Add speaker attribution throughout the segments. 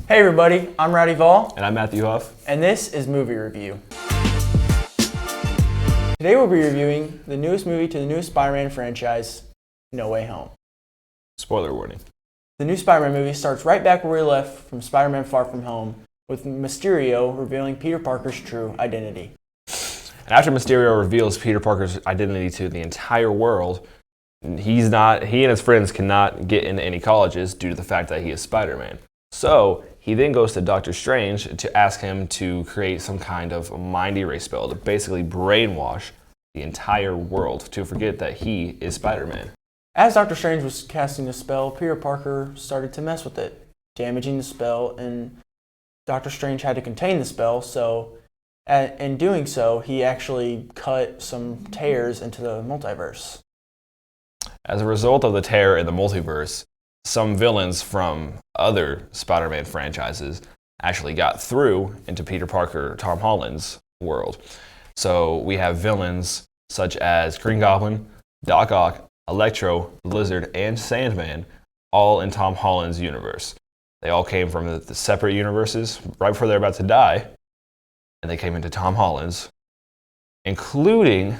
Speaker 1: Hey everybody, I'm Rowdy Vall.
Speaker 2: And I'm Matthew Huff.
Speaker 1: And this is Movie Review. Today we'll be reviewing the newest movie to the newest Spider-Man franchise, No Way Home.
Speaker 2: Spoiler warning.
Speaker 1: The new Spider-Man movie starts right back where we left from Spider-Man Far From Home, with Mysterio revealing Peter Parker's true identity.
Speaker 2: And after Mysterio reveals Peter Parker's identity to the entire world, he and his friends cannot get into any colleges due to the fact that he is Spider-Man. So he then goes to Doctor Strange to ask him to create some kind of mind erase spell to basically brainwash the entire world to forget that he is Spider-Man.
Speaker 1: As Doctor Strange was casting the spell, Peter Parker started to mess with it, damaging the spell, and Doctor Strange had to contain the spell, so in doing so, he actually cut some tears into the multiverse.
Speaker 2: As a result of the tear in the multiverse, some villains from other Spider-Man franchises actually got through into Peter Parker, Tom Holland's world. So we have villains such as Green Goblin, Doc Ock, Electro, Lizard, and Sandman, all in Tom Holland's universe. They all came from the separate universes right before they're about to die, and they came into Tom Holland's, including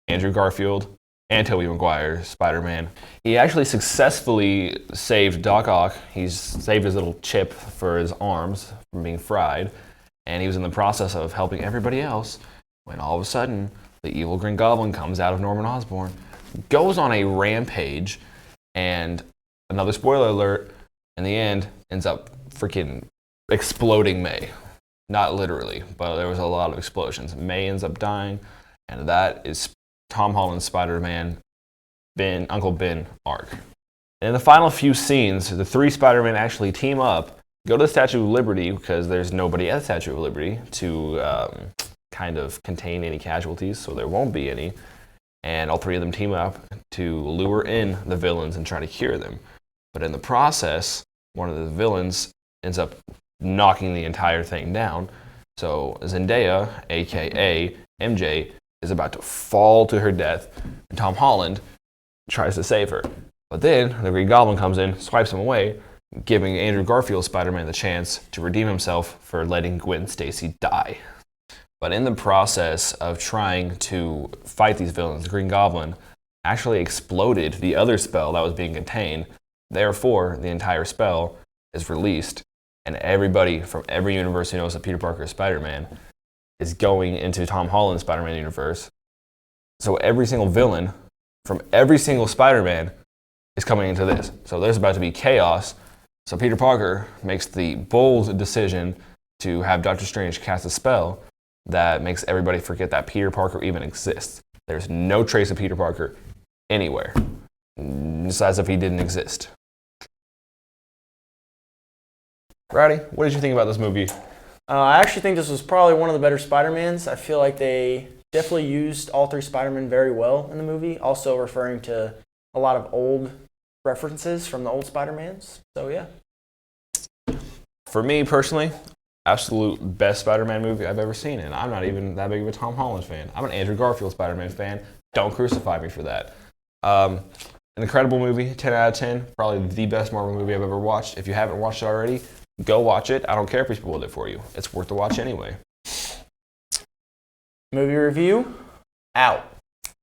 Speaker 2: Andrew Garfield and Tobey Maguire, Spider-Man. He actually successfully saved Doc Ock. He's saved his little chip for his arms from being fried, and he was in the process of helping everybody else when all of a sudden the evil Green Goblin comes out of Norman Osborn, goes on a rampage, and another spoiler alert, in the end, ends up freaking exploding May. Not literally, but there was a lot of explosions. May ends up dying, and that is Tom Holland's Spider-Man, Uncle Ben arc. And in the final few scenes, the three Spider-Men actually team up, go to the Statue of Liberty, because there's nobody at the Statue of Liberty to kind of contain any casualties, so there won't be any. And all three of them team up to lure in the villains and try to cure them. But in the process, one of the villains ends up knocking the entire thing down. So Zendaya, aka MJ, is about to fall to her death, and Tom Holland tries to save her. But then the Green Goblin comes in, swipes him away, giving Andrew Garfield Spider-Man the chance to redeem himself for letting Gwen Stacy die. But in the process of trying to fight these villains, the Green Goblin actually exploded the other spell that was being contained. Therefore, the entire spell is released, and everybody from every universe who knows that Peter Parker is Spider-Man is going into Tom Holland's Spider-Man universe. So every single villain from every single Spider-Man is coming into this. So there's about to be chaos. So Peter Parker makes the bold decision to have Doctor Strange cast a spell that makes everybody forget that Peter Parker even exists. There's no trace of Peter Parker anywhere. It's as if he didn't exist. Rowdy, what did you think about this movie?
Speaker 1: I actually think this was probably one of the better Spider-Mans. I feel like they definitely used all three Spider-Men very well in the movie, also referring to a lot of old references from the old Spider-Mans. So yeah.
Speaker 2: For me personally, absolute best Spider-Man movie I've ever seen, and I'm not even that big of a Tom Holland fan. I'm an Andrew Garfield Spider-Man fan. Don't crucify me for that. An incredible movie, 10 out of 10. Probably the best Marvel movie I've ever watched. If you haven't watched it already, go watch it. I don't care if we spoiled it for you. It's worth the watch anyway.
Speaker 1: Movie review, out.